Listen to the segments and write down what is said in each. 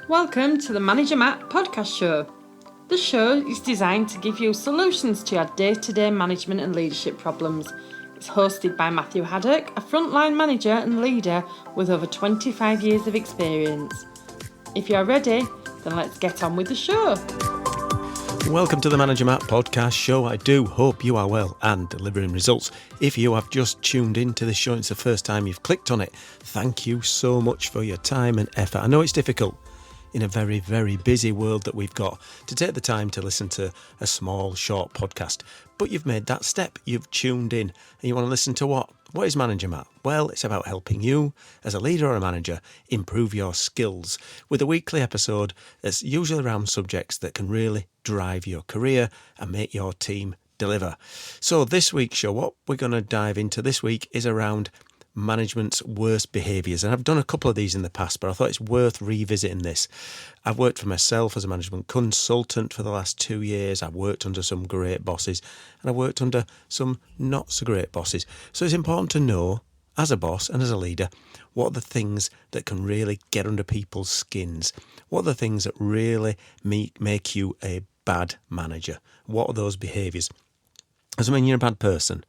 Welcome to the Manager Matt podcast show. The show is designed to give you solutions to your day-to-day management and leadership problems. It's hosted by Matthew Haddock, a frontline manager and leader with over 25 years of experience. If you're ready, then let's get on with the show. Welcome to the Manager Matt podcast show. I do hope you are well and delivering results. If you have just tuned into this show, it's the first time you've clicked on it, thank you so much for your time and effort. I know it's difficult in a very, very busy world that we've got to take the time to listen to a small, short podcast. But you've made that step, you've tuned in, and you want to listen to what? What is Manager Matt? Well, it's about helping you, as a leader or a manager, improve your skills with a weekly episode that's usually around subjects that can really drive your career and make your team deliver. So this week's show, what we're going to dive into this week is around management's worst behaviours. And I've done a couple of these in the past, but I thought it's worth revisiting this. I've worked for myself as a management consultant for the last 2 years. I've worked under some great bosses and I've worked under some not so great bosses. So it's important to know, as a boss and as a leader, what are the things that can really get under people's skins? What are the things that really make you a bad manager? What are those behaviours? Doesn't mean you're a bad person.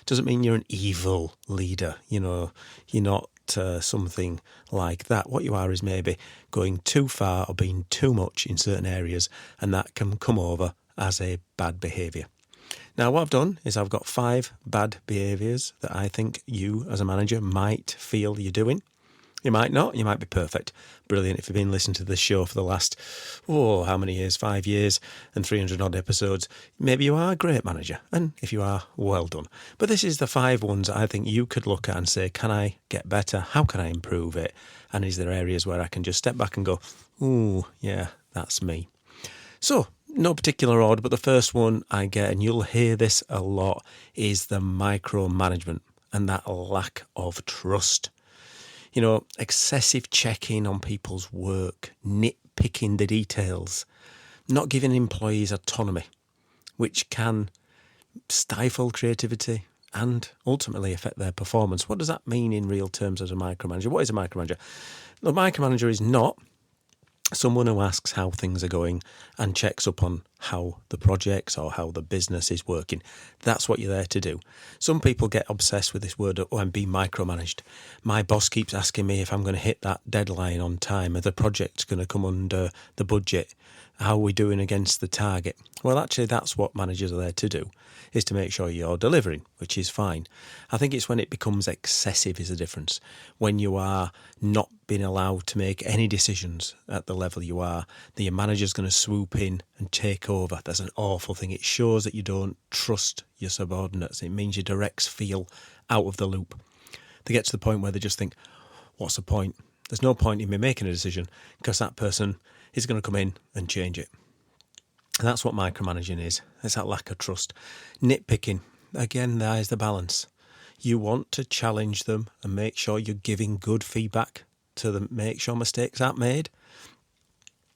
Doesn't mean you're an evil leader. You're not something like that. What you are is maybe going too far or being too much in certain areas, and that can come over as a bad behaviour. Now, what I've done is I've got 5 bad behaviours that I think you as a manager might feel you're doing. You might not. You might be perfect. Brilliant. If you've been listening to this show for the last, how many years? 5 years and 300 odd episodes. Maybe you are a great manager. And if you are, well done. But this is the 5 ones I think you could look at and say, can I get better? How can I improve it? And is there areas where I can just step back and go, yeah, that's me. So, no particular order, but the first one I get, and you'll hear this a lot, is the micromanagement and that lack of trust. Excessive checking on people's work, nitpicking the details, not giving employees autonomy, which can stifle creativity and ultimately affect their performance. What does that mean in real terms as a micromanager? What is a micromanager? The micromanager is not someone who asks how things are going and checks up on how the projects or how the business is working. That's what you're there to do. Some people get obsessed with this word, I'm being micromanaged. My boss keeps asking me if I'm going to hit that deadline on time, or the project's going to come under the budget. How are we doing against the target? Well, actually, that's what managers are there to do, is to make sure you're delivering, which is fine. I think it's when it becomes excessive is the difference. When you are not being allowed to make any decisions at the level you are, that your manager's going to swoop in and take over. That's an awful thing. It shows that you don't trust your subordinates. It means your directs feel out of the loop. They get to the point where they just think, what's the point? There's no point in me making a decision because that person is going to come in and change it. And that's what micromanaging is. It's that lack of trust. Nitpicking. Again, there is the balance. You want to challenge them and make sure you're giving good feedback to them, make sure mistakes aren't made,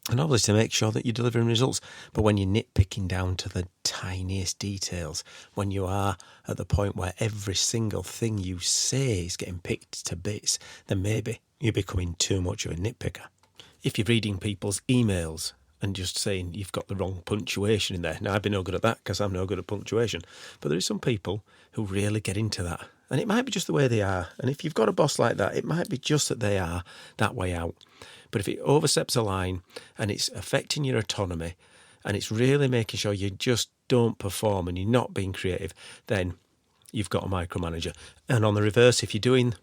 and obviously make sure that you're delivering results. But when you're nitpicking down to the tiniest details, when you are at the point where every single thing you say is getting picked to bits, then maybe you're becoming too much of a nitpicker. If you're reading people's emails and just saying you've got the wrong punctuation in there. Now, I've been no good at that because I'm no good at punctuation. But there are some people who really get into that. And it might be just the way they are. And if you've got a boss like that, it might be just that they are that way out. But if it oversteps a line and it's affecting your autonomy and it's really making sure you just don't perform and you're not being creative, then you've got a micromanager. And on the reverse, if you're doing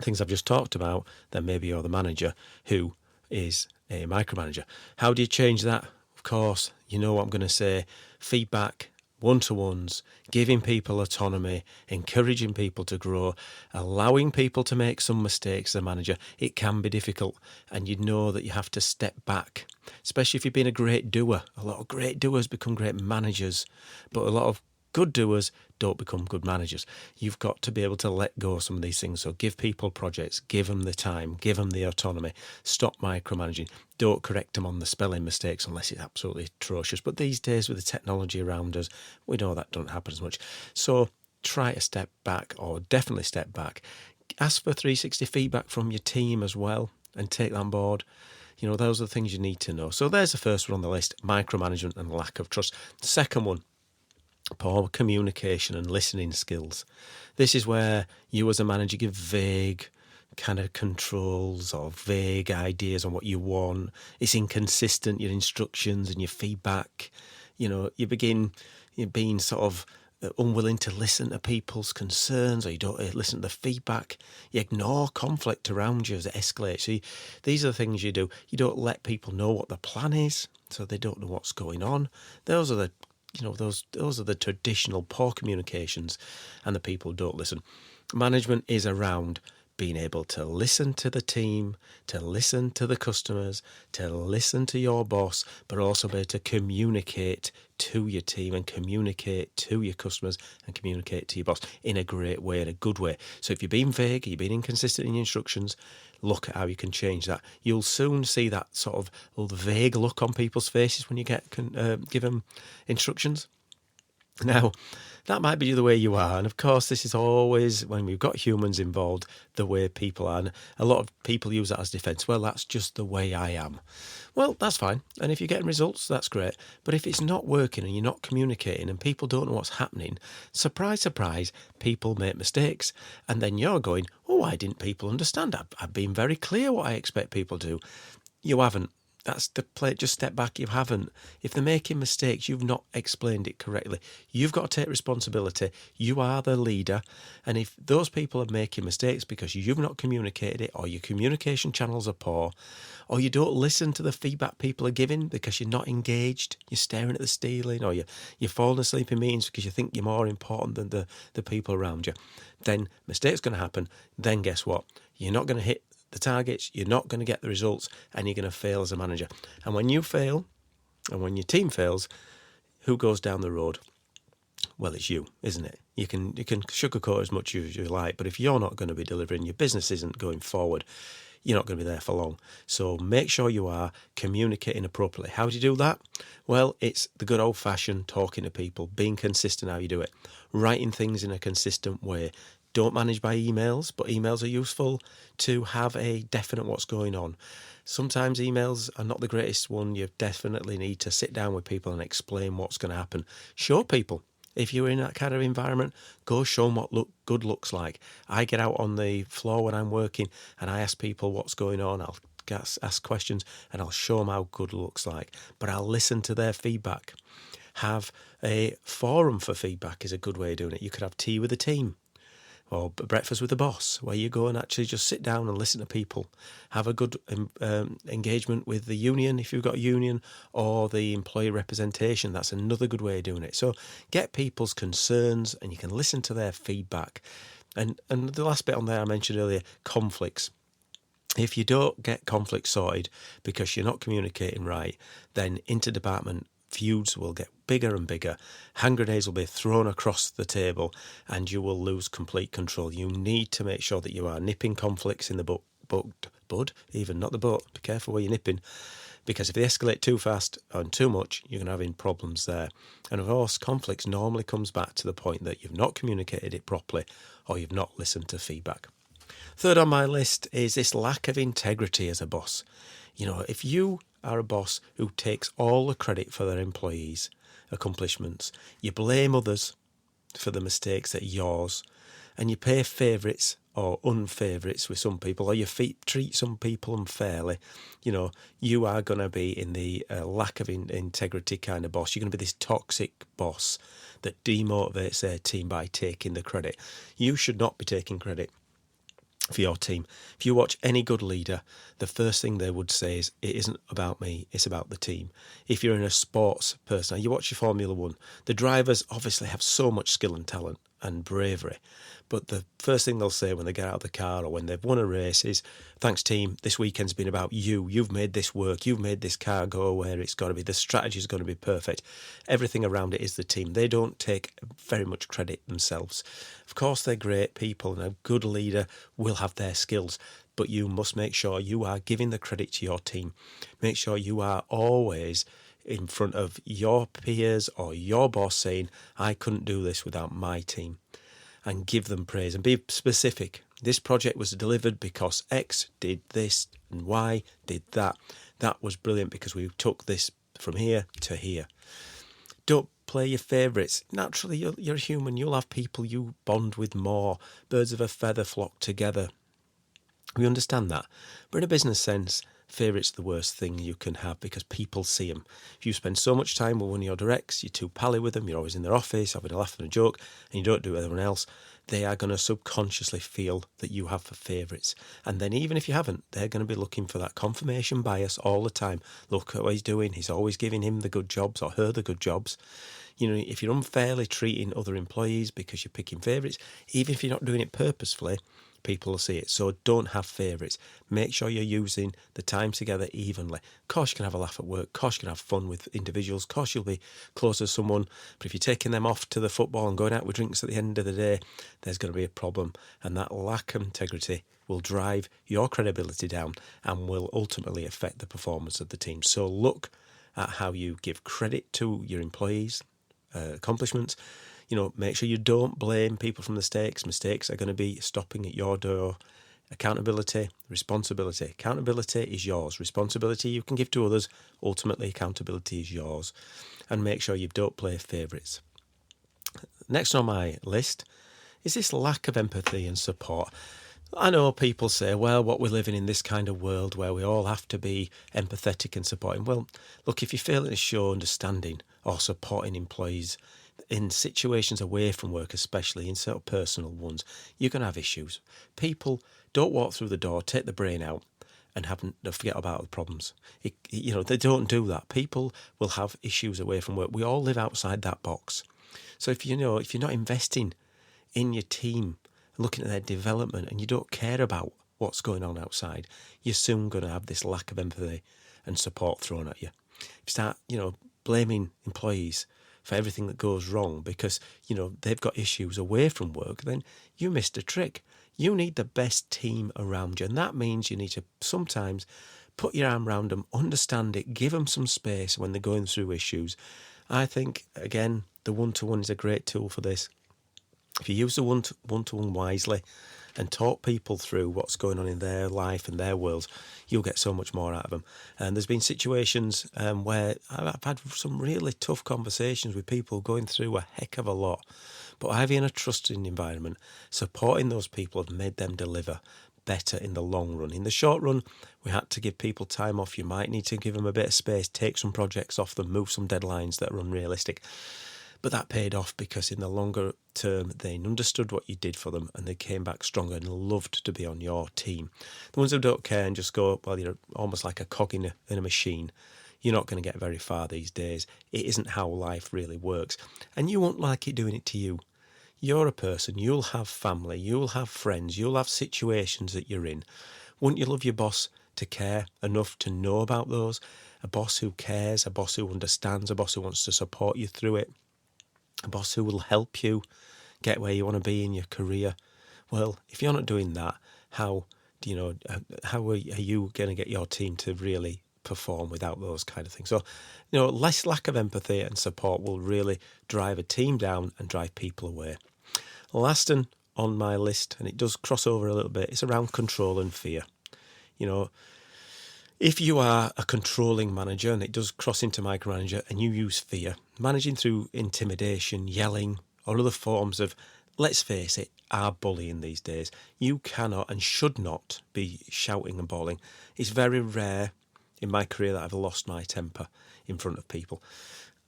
things I've just talked about, then maybe you're the manager who is a micromanager. How do you change that? Of course, you know what I'm going to say. Feedback, one-to-ones, giving people autonomy, encouraging people to grow, allowing people to make some mistakes as a manager. It can be difficult, and you know that you have to step back, especially if you've been a great doer. A lot of great doers become great managers, but a lot of good doers don't become good managers. You've got to be able to let go of some of these things. So give people projects, give them the time, give them the autonomy, stop micromanaging, don't correct them on the spelling mistakes unless it's absolutely atrocious. But these days with the technology around us, we know that doesn't happen as much. So try to step back, or definitely step back. Ask for 360 feedback from your team as well and take that on board. Those are the things you need to know. So there's the first one on the list, micromanagement and lack of trust. The second one, poor communication and listening skills. This is where you as a manager give vague kind of controls or vague ideas on what you want. It's inconsistent, your instructions and your feedback. You begin being sort of unwilling to listen to people's concerns, or you don't listen to the feedback. You ignore conflict around you as it escalates. So these are the things you do. You don't let people know what the plan is, so they don't know what's going on. Those are the those are the traditional poor communications, and the people don't listen. Management is around being able to listen to the team, to listen to the customers, to listen to your boss, but also be able to communicate to your team and communicate to your customers and communicate to your boss in a great way, in a good way. So if you're being vague, you're being inconsistent in your instructions, look at how you can change that. You'll soon see that sort of vague look on people's faces when you give them instructions. Now, that might be the way you are. And of course, this is always, when we've got humans involved, the way people are. And a lot of people use that as defence. Well, that's just the way I am. Well, that's fine. And if you're getting results, that's great. But if it's not working and you're not communicating and people don't know what's happening, surprise, surprise, people make mistakes. And then you're going, oh, why didn't people understand? I've been very clear what I expect people to do. You haven't. That's the play. Just step back. You haven't. If they're making mistakes, you've not explained it correctly. You've got to take responsibility. You are the leader. And if those people are making mistakes because you've not communicated it, or your communication channels are poor, or you don't listen to the feedback people are giving because you're not engaged, you're staring at the ceiling, or you're falling asleep in meetings because you think you're more important than the people around you, then mistakes going to happen. Then guess what? You're not going to hit the targets, you're not going to get the results, and you're going to fail as a manager. And when you fail, and when your team fails, who goes down the road? Well, it's you, isn't it? You can sugarcoat as much as you like, but if you're not going to be delivering, your business isn't going forward, you're not going to be there for long. So make sure you are communicating appropriately. How do you do that? Well, it's the good old-fashioned talking to people, being consistent how you do it, writing things in a consistent way. Don't manage by emails, but emails are useful to have a definite what's going on. Sometimes emails are not the greatest one. You definitely need to sit down with people and explain what's going to happen. Show people. If you're in that kind of environment, go show them what good looks like. I get out on the floor when I'm working and I ask people what's going on. I'll ask questions and I'll show them how good looks like. But I'll listen to their feedback. Have a forum for feedback is a good way of doing it. You could have tea with the team, or breakfast with the boss, where you go and actually just sit down and listen to people. Have a good engagement with the union, if you've got a union, or the employee representation. That's another good way of doing it. So get people's concerns and you can listen to their feedback. And the last bit on there I mentioned earlier, conflicts. If you don't get conflicts sorted because you're not communicating right, then interdepartment feuds will get bigger and bigger. Hand grenades will be thrown across the table and you will lose complete control. You need to make sure that you are nipping conflicts in the bud, even not the boat. Be careful where you're nipping, because if they escalate too fast and too much, you're going to have problems there. And of course, conflicts normally comes back to the point that you've not communicated it properly or you've not listened to feedback. Third on my list is this lack of integrity as a boss. If you are a boss who takes all the credit for their employees' accomplishments, you blame others for the mistakes that are yours, and you pay favourites or unfavourites with some people, or you treat some people unfairly, you are going to be in the lack of integrity kind of boss. You're going to be this toxic boss that demotivates their team by taking the credit. You should not be taking credit for your team. If you watch any good leader, the first thing they would say is, it isn't about me, it's about the team. If you're in a sports person, you watch your Formula One, the drivers obviously have so much skill and talent and bravery, but the first thing they'll say when they get out of the car or when they've won a race is, thanks team, this weekend's been about you. You've made this work. You've made this car go where it's got to be. The strategy's going to be perfect. Everything around it is the team. They don't take very much credit themselves. Of course, they're great people and a good leader will have their skills, but you must make sure you are giving the credit to your team. Make sure you are always in front of your peers or your boss saying, I couldn't do this without my team, and give them praise and be specific. This project was delivered because X did this and Y did that. That was brilliant because we took this from here to here. Don't play your favourites. Naturally, you're human. You'll have people you bond with more. Birds of a feather flock together. We understand that. But in a business sense, favourites are the worst thing you can have because people see them. If you spend so much time with one of your directs, you're too pally with them, you're always in their office, having a laugh and a joke, and you don't do it with everyone else, they are going to subconsciously feel that you have favourites. And then even if you haven't, they're going to be looking for that confirmation bias all the time. Look at what he's doing. He's always giving him the good jobs or her the good jobs. You know, if you're unfairly treating other employees because you're picking favourites, even if you're not doing it purposefully, people will see it. So don't have favourites. Make sure you're using the time together evenly. Of course you can have a laugh at work. Of course you can have fun with individuals. Of course you'll be close to someone. But if you're taking them off to the football and going out with drinks at the end of the day, there's going to be a problem. And that lack of integrity will drive your credibility down and will ultimately affect the performance of the team. So look at how you give credit to your employees' accomplishments. You know, make sure you don't blame people for mistakes. Mistakes are going to be stopping at your door. Accountability, responsibility. Accountability is yours. Responsibility you can give to others. Ultimately, accountability is yours. And make sure you don't play favourites. Next on my list is this lack of empathy and support. I know people say, well, what we're living in this kind of world where we all have to be empathetic and supporting. Well, look, if you're failing to show understanding or supporting employees in situations away from work, especially in sort of personal ones, you're going to have issues. People don't walk through the door, take the brain out and forget about the problems. They don't do that. People will have issues away from work. We all live outside that box. So if you're not investing in your team, looking at their development, and you don't care about what's going on outside, you're soon going to have this lack of empathy and support thrown at you. If you start, blaming employees for everything that goes wrong because, they've got issues away from work, then you missed a trick. You need the best team around you. And that means you need to sometimes put your arm around them, understand it, give them some space when they're going through issues. I think, again, the one-to-one is a great tool for this. If you use the one-to-one wisely and talk people through what's going on in their life and their world, you'll get so much more out of them. And there's been situations where I've had some really tough conversations with people going through a heck of a lot. But having a trusting environment, supporting those people have made them deliver better in the long run. In the short run, we had to give people time off. You might need to give them a bit of space, take some projects off them, move some deadlines that are unrealistic. But that paid off because in the longer term, they understood what you did for them and they came back stronger and loved to be on your team. The ones who don't care and just go, well, you're almost like a cog in a machine, you're not going to get very far these days. It isn't how life really works. And you won't like it doing it to you. You're a person, you'll have family, you'll have friends, you'll have situations that you're in. Wouldn't you love your boss to care enough to know about those? A boss who cares, a boss who understands, a boss who wants to support you through it. A boss who will help you get where you want to be in your career. Well, if you're not doing that, how are you going to get your team to really perform without those kind of things? So, less lack of empathy and support will really drive a team down and drive people away. Last and on my list, and it does cross over a little bit, it's around control and fear. If you are a controlling manager, and it does cross into micromanager, and you use fear, managing through intimidation, yelling, or other forms of, let's face it, are bullying these days. You cannot and should not be shouting and bawling. It's very rare in my career that I've lost my temper in front of people.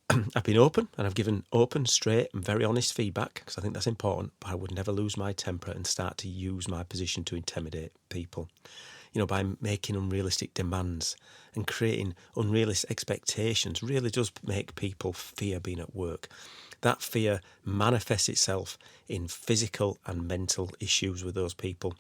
I've been open, and I've given open, straight, and very honest feedback, because I think that's important, but I would never lose my temper and start to use my position to intimidate people. By making unrealistic demands and creating unrealistic expectations really does make people fear being at work. That fear manifests itself in physical and mental issues with those people.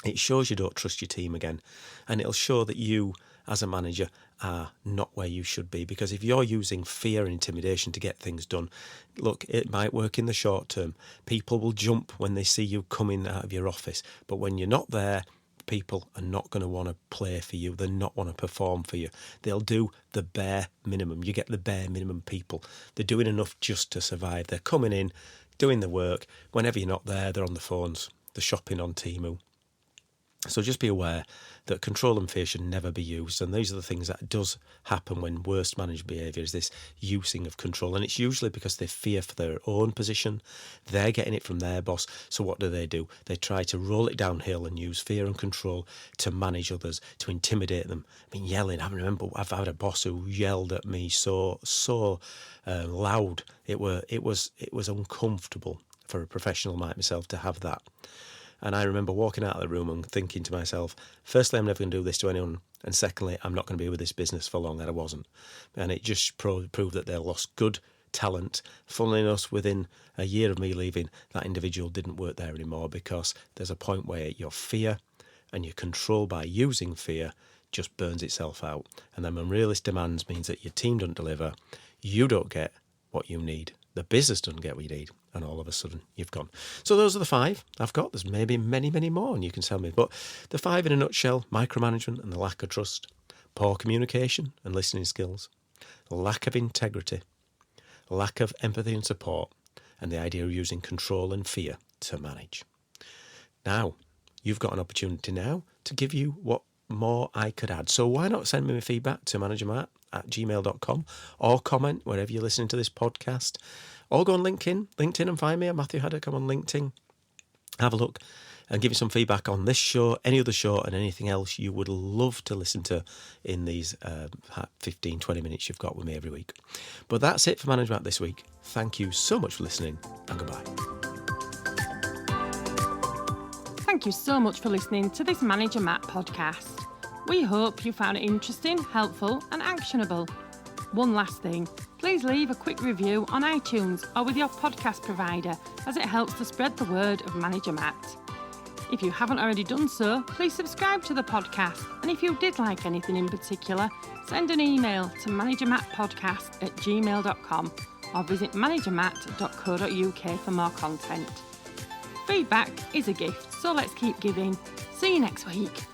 It shows you don't trust your team again, and it'll show that you, as a manager, are not where you should be. Because if you're using fear and intimidation to get things done, look, it might work in the short term. People will jump when they see you coming out of your office, but when you're not there, people are not going to want to play for you. They'll not want to perform for you. They'll do the bare minimum. You get the bare minimum people. They're doing enough just to survive. They're coming in, doing the work. Whenever you're not there, they're on the phones. the shopping on Temu. So just be aware that control and fear should never be used. And these are the things that does happen when worst managed behaviour is this using of control. And it's usually because they fear for their own position. They're getting it from their boss. So what do? They try to roll it downhill and use fear and control to manage others, to intimidate them. I mean, yelling. I remember I've had a boss who yelled at me so loud. It was uncomfortable for a professional like myself to have that. And I remember walking out of the room and thinking to myself, firstly, I'm never going to do this to anyone. And secondly, I'm not going to be with this business for long. And I wasn't. And it just proved that they lost good talent. Funnily enough, within a year of me leaving, that individual didn't work there anymore, because there's a point where your fear and your control by using fear just burns itself out. And then unrealistic demands means that your team don't deliver, you don't get what you need, the business doesn't get what you need, and all of a sudden you've gone. So those are the 5 I've got. There's maybe many, many more, and you can tell me. But the 5 in a nutshell: micromanagement and the lack of trust, poor communication and listening skills, lack of integrity, lack of empathy and support, and the idea of using control and fear to manage. Now, you've got an opportunity now to give you what more I could add. So why not send me feedback to managermatt@gmail.com, or comment wherever you're listening to this podcast, or go on LinkedIn and find me. I'm Matthew Haddock. I'm on LinkedIn. Have a look and give me some feedback on this show, any other show, and anything else you would love to listen to in these 15, 20 minutes you've got with me every week. But that's it for Manager Matt this week. Thank you so much for listening, and goodbye. Thank you so much for listening to this Manager Matt podcast. We hope you found it interesting, helpful and actionable. One last thing, please leave a quick review on iTunes or with your podcast provider, as it helps to spread the word of Manager Matt. If you haven't already done so, please subscribe to the podcast, and if you did like anything in particular, send an email to managermattpodcast@gmail.com or visit managermatt.co.uk for more content. Feedback is a gift, so let's keep giving. See you next week.